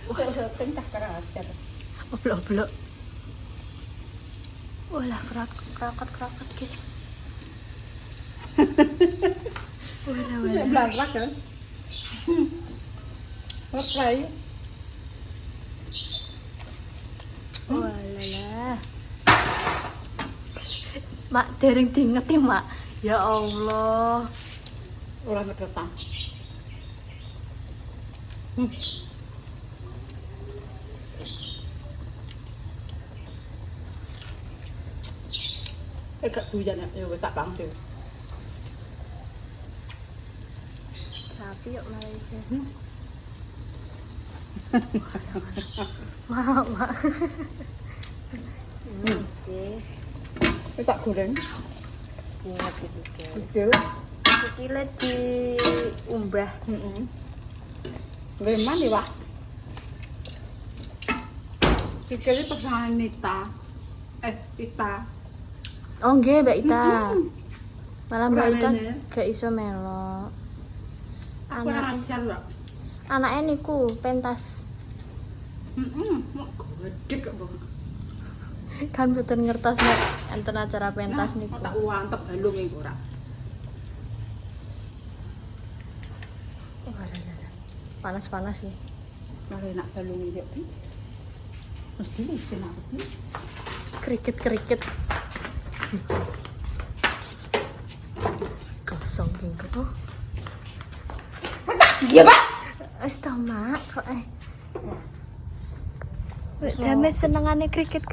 Seteng cah kerajar. Oblok-oblok. Walah kerakat guys. Walah. Belak kan. Oke. Walah. Mak dereng diingeti, Mak. Ya Allah. Ora kedetan. Gak hujan ya wis tak pangsil. Sapi yuk malah guys. Mak. Oke. Wis tak goreng. Ingat iki, guys. Kecil. Kecilnya diumbah. Heeh. Leman ya, Wah. Kecilnya pesanan Nita. Ita. Oh nggih, Mbak Ita. Malah Mbak Ora Ita rene. gak iso melo. Aku ora ajar, Wak. Anaknya niku pentas. Mak gede kok, Bang. Kan mboten ngertos nek enten acara pentas Nah, niku. tak uantep balung iki ora. Panas-panas ya. Kalau enak balung iki iki. Mesti isin aku iki. Krikit. Kosong gitu. Iya, Pak. Wis ta, Mak, kok Dame senengane krikit.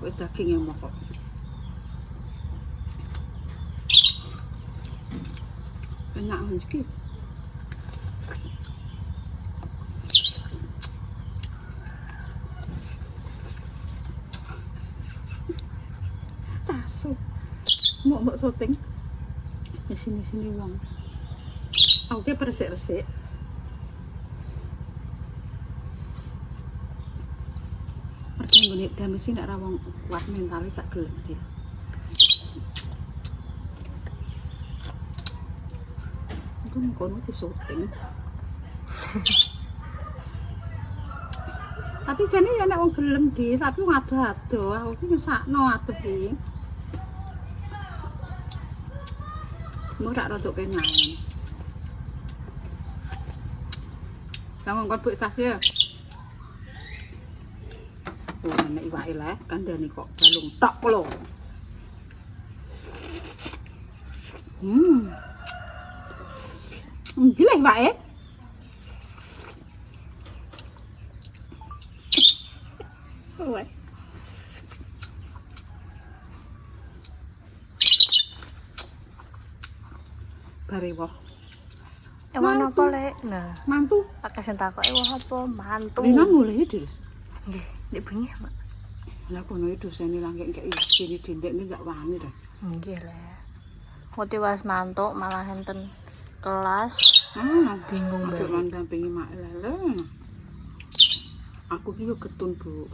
Buat daging yang mokok. Enak rezeki. Tasu. Mau syuting. Di sini wong. Aku ki resik-resik. Pertenggo nek mesti nek ra wong kuat mentale gak gelem dia. Aku ning kono di syuting. Tapi jane ya nek wong gelem di, tapi wong ado-ado, aku ki ngesakno adoh iki. Mau tak rodok kenyang. Kamu kon buk sas ya. Oh, nek iwake le kandhane kok balung tok lho. Gila iwake. Suwe. Barewo. Ewan apa lek? Nah, Mantu. pakai sing takoke wah apa mantu. Lina mulai dul. Nggih, nek bengi, Mak. Lah kono itu dosane langek kek izin dindekne gak wani ta. Nggih le. Muti was mantuk malah enten kelas. Bingung Aku banget. mandampingi mak lele. Aku ki yo getun, Bu.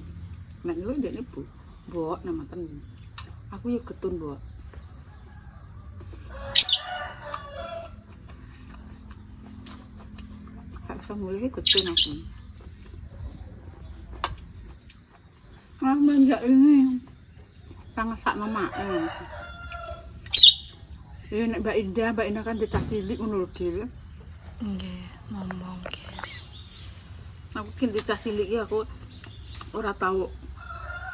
Nek lho ndekne Bu. Mbok namaten. Aku yo getun, Bu. Aku mulai getun aku. Menjak ini pangasakno mak. Ya nek Mbak Indah kan dicah cilik ngono lho, Gil. Nggih, ngomong, guys. Aku ki dicah cilik iki aku ora tau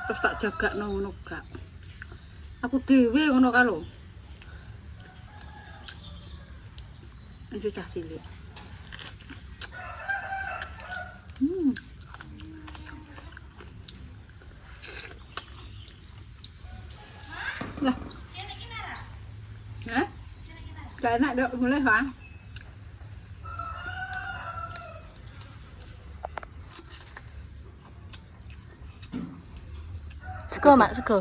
terus tak jagakno ngono gak. Aku dhewe ngono ka lho. Dicah cilik. Lah. Hah? Gak enak dok mulai, Bang. Sego, Mak, sego.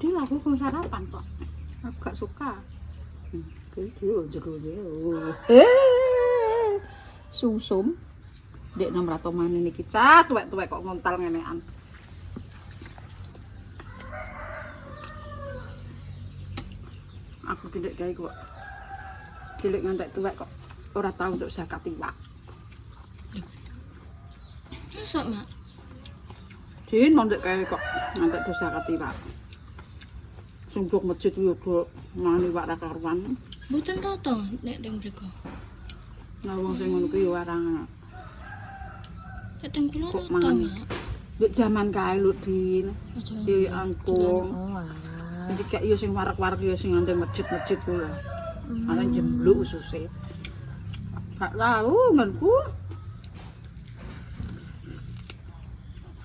Dia aku mau sarapan kok. Aku gak suka. Jago. Sumsum. Dek nomor atau mana niki cah tuwek-tuwek kok ngontal ngenean. Aku cilik kae kok. Cilik ngantek tuwek kok ora tau untuk zakat iwak. Masa, Mak? Din mondek kae kok ngantek do zakat iwak. Sungguh masjid yo go nang iwak ra karuan. Mboten rata nek teng mriku. Nah wong sing ngono kuwi yo arang. Nek teng kula Kok rata, mangan? Mak. Nduk jaman kae lho Din. Aja Si angkung. Oh, alah. Jadi kayak yo sing warak-warak yo sing ngandeng masjid-masjid kuwi. Ana jembluk ususe. Gak tahu ngenku.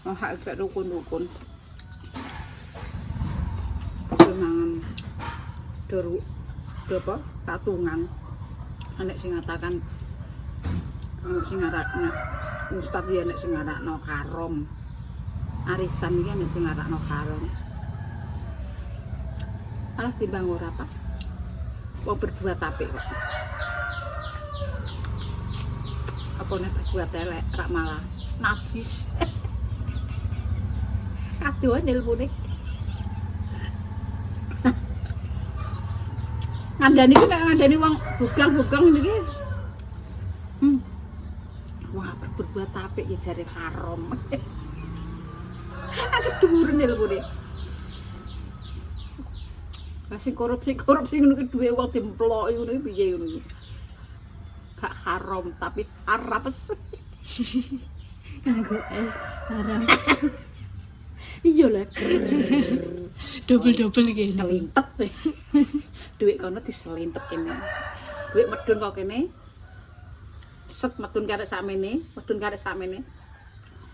Hak gak dukun-dukun. Senangan deru apa? Patungan. Anek sing ngatakan sing ngarakna ustaz ya nek sing ngarakno haram. Arisan iki nek sing ngarakno haram. Alah timbang ora apa. Wong berbuat apik kok. Apa nek berbuat elek rak malah najis. Kadoan ilmune. Ngandani ku nek ngandani wong bugang-bugang niki. Wah, berbuat apik ya jare haram. Aku dhuwur ilmune. Kasih korupsi ngono ki duwe wong dimploki ngono ki piye ngono ki. Gak haram tapi harapes. Nganggo es haram. Iya lah. Double-double iki. Selintet. Duit kono diselintet kene. Duit medun kok kene. Set medun karek sakmene, medun karek sakmene.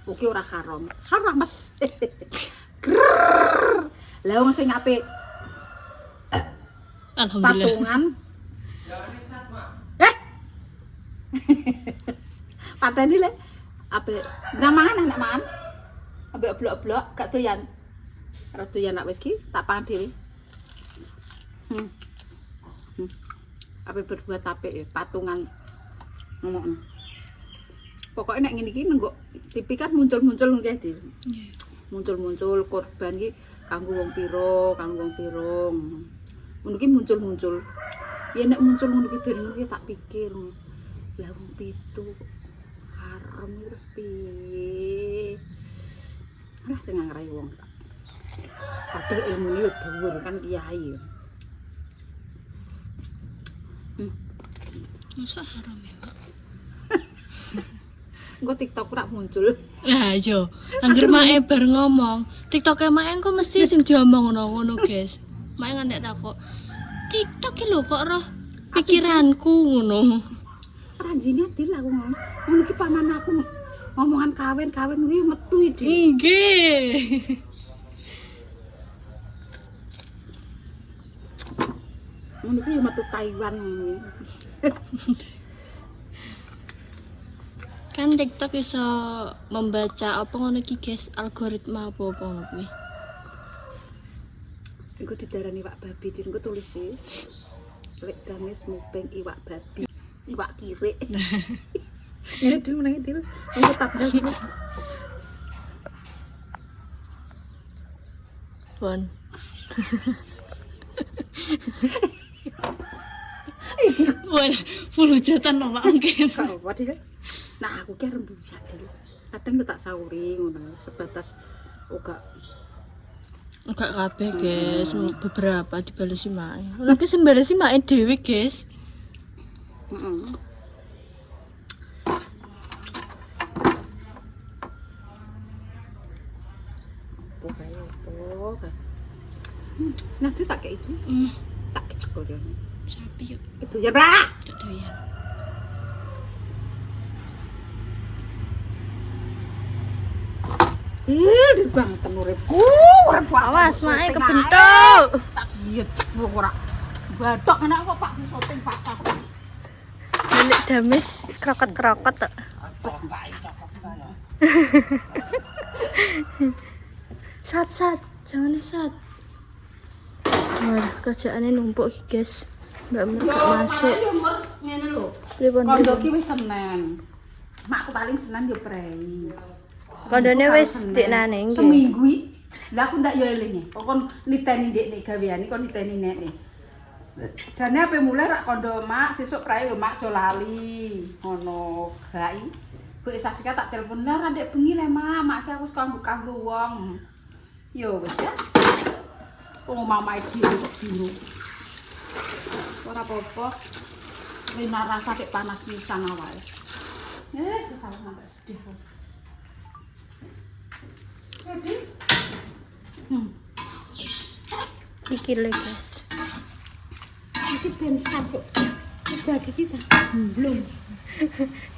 Oke ora haram. Haram Mas. Lah wong sing apik Alhamdulillah. patungan. Pateni le apik. Nggak mangan enak mangan. Ambek blok-blok gak doyan. Ora doyan nak wis ki tak pangan dhewe. Apik berbuat apik ya patungan. Ngomong. Pokoknya nek ngene iki nenggo TV kan muncul-muncul ngene iki. Muncul-muncul korban iki kanggo wong pira, kanggo wong pira. Ngono ki muncul-muncul. Ya nek muncul ngono ki ben ngono ki tak pikir. Lah wong pitu haram iki piye? Lah sing ngrai wong. Padahal ilmune yo dhuwur kan kiai. Masa haram ya, Mak? Engko TikTok ora muncul. Lah yo, anggere Mak bar ngomong, TikTok-e Mak engko mesti sing diomong ngono, guys. Mak ngantek takok. TikTok ki lho kok roh pikiranku ngono. Ranjingan Dil aku ngomong. Ngono ki paman aku ngomongan kawin kuwi metu iki. Nggih. Ngono ki metu Taiwan ngono. Kan TikTok bisa membaca apa ngono ki, guys, algoritma apa ngono kuwi. Engko didarani iwak babi, engko tulis e. Lek danes mupeng iwak babi. Iwak kirik. Ngene Dil menangi Dil. Engko tabel Dil. Pon. Wah, full hujatan lho Mak mungkin. Apa Dil? Nah, aku ki arep buka Dil. Kadang yo tak sauri ngono, sebatas uga Enggak kabeh, guys. Beberapa dibalesi Mak. Lagi sembalesi Mak dhewe, guys. heeh. Oke. Nanti tak kayak itu, tak kecekol ya. Sapi yuk, Itu ya, Ra. cok doyan. Di banget uripku, urip Awas, Mak kebentuk. Tak iya cek ora. Batok enak kok Pak di syuting Pak. Balik dames kroket-kroket tok. Sat, jangan sat. Wah, kerjaannya numpuk iki, guys. Mbak Mer gak masuk. Ngene lho. Pripun? Kondo ki wis Senin. Makku paling seneng yo prei. Kondone Karo wis Senin. diknane nggih. Seminggu iki. Lah aku ndak yo elinge. Kok kon niteni ndek gaweane kon niteni nek nih. Jane ape mulai rak kondo mak sesuk prei lho mak aja lali. Ngono gai. Bu Sasika tak telepon lah ndek bengi le mak aku wis kanggo wong. Yo wis ya. Wong mamae dhewe kok biru. Ora apa-apa. Rina rasa kek panas pisan awake. Sesalah sampai sedih kok. Jadi Iki lho, Guys. iki ben sampe jadi iki belum.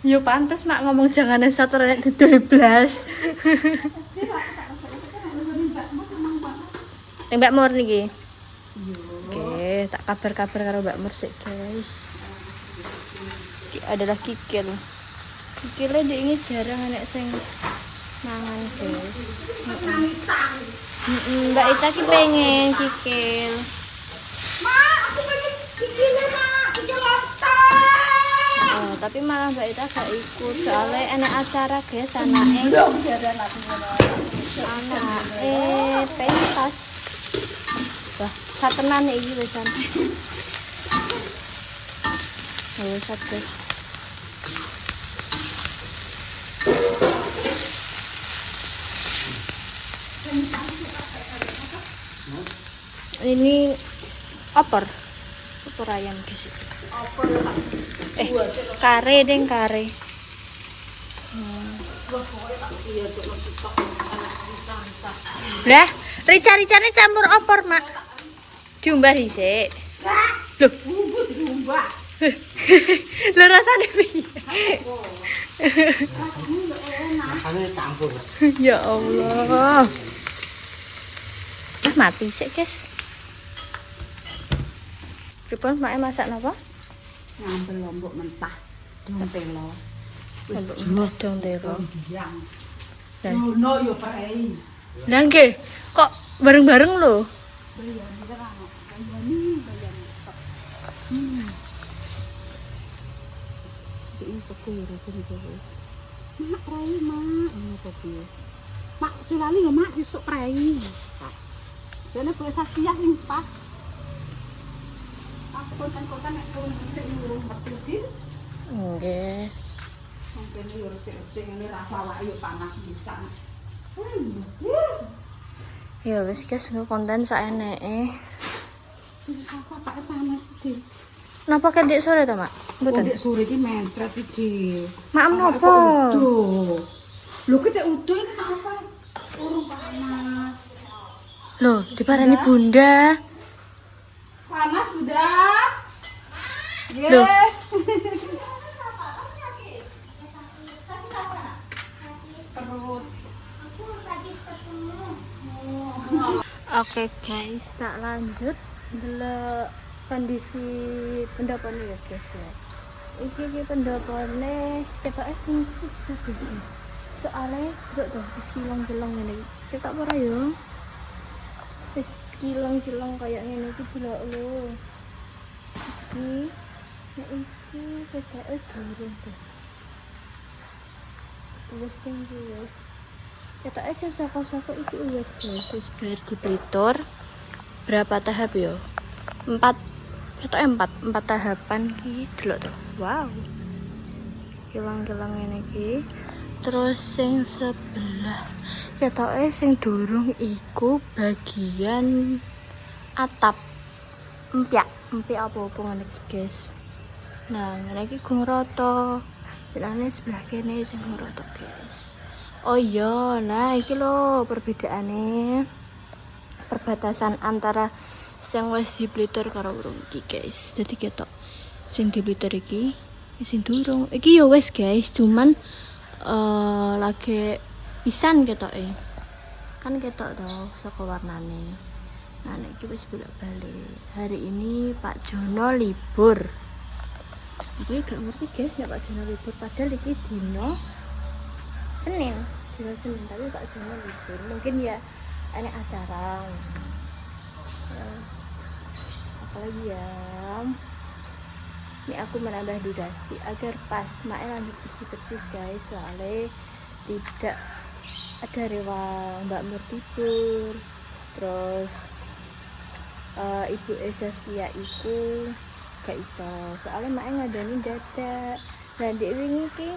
Yo pantes mak ngomong jangan satu nek dudu blas. Mbak Mur niki. Oke, tak kabar-kabar karo Mbak Mur sik, guys. Iki adalah kikil. Kikilnya di ini jarang anak sing mangan, guys. Mbak Ita ki pengen kikil. Mak, aku pengen kikile mak, kikil lontong. Oh, tapi malah Mbak Ita gak ikut soalnya enak acara, guys, anaknya. Belum jaran aku ngono. Anaknya pentas. Wah, satenan iki wisan. Oh, sate. Ini opor ayam di situ. Kare deng kare. Lah, rica-ricane campur opor, Mak. Diumbah dhisik. Loh, Bubut diumbah. lho rasane piye? Rasanya campur. Ya Allah. Mati sik, guys. Pripun mak masak napa? Ngambil lombok mentah. Dong telo. Wis Lombok jelas mentah dong telo. Yang. Dan Dono yo prei. Lah nggih, kok bareng-bareng lho. Bayani terang. Bayani. Ini soko ya rasanya kowe. Mak prei mak. Ngopo piye? Mak dilali ya mak besok prei. Dene Bu Saskia sing pas. Aku konten-konten nek turun sithik urung metu. Nggih. Mungkin yo resik-resik ngene rasa awake yo panas pisan. Ya wis guys, konten saeneke. Apa panas iki? Napa kendek sore to, Mak? Mboten. Ndek sore iki mencret iki. Mak menapa? Lho kete udan nek apa? Urung panas. Loh, diparani Bunda. Panas Bunda. Loh. Nggih. Perut. Oke guys, tak lanjut delok kondisi pendapane ya guys ya. Iki pendapane ketoke singkut guys. Soale ndak to wis kilang-kilang ngene. Ketok ora ya? Wis kilang-kilang kayak ngene iki delok lho. Iki nek iki ketoke durung tuh. Wis tinggi wis. Ketoke saka-saka iki wis guys, wis bar di Blitar. Berapa tahap ya? 4. Ketoke 4 tahapan iki delok tuh. Wow. Kilang-kilang ngene iki. Terus sing sebelah ketoke sing durung iku bagian atap empyak apa-apa ngene iki guys. Nah, ngene iki gung rata. Bilane sebelah kene sing gung rata guys. Oh iya, nah iki lho perbedaane. Perbatasan antara sing wis di Blitar karo urung iki guys. Dadi ketok sing di Blitar iki sing durung. Iki ya wis guys, cuman lagi pisan ketoke. Kan ketok to saka warnane. Nah, nek iki wis bolak-balik. Hari ini Pak Jono libur. Aku ya gak ngerti guys, nek Pak Jono libur padahal iki dino Senin. Dino Senin, tapi Pak Jono libur. Mungkin ya ada acara. Apalagi ya. Ini aku menambah durasi agar pas Mae lanjut bersih-bersih guys, soalnya tidak ada rewang Mbak Nur tidur. Terus Ibu Ezaskia itu gak iso, soalnya Mae ngadani dadak. Dan di wingi ki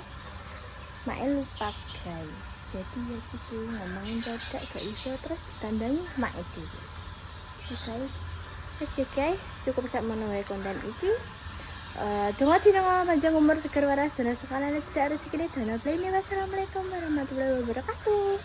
Mae lupa guys, jadi ya gitu ngomongin dadak gak iso, terus dandangi Mae dulu. Oke guys, terus ya guys, cukup sak menawa konten iki. Donga dina panjang umur seger waras dan sekalian tidak rezeki dana. Wassalamualaikum warahmatullahi wabarakatuh.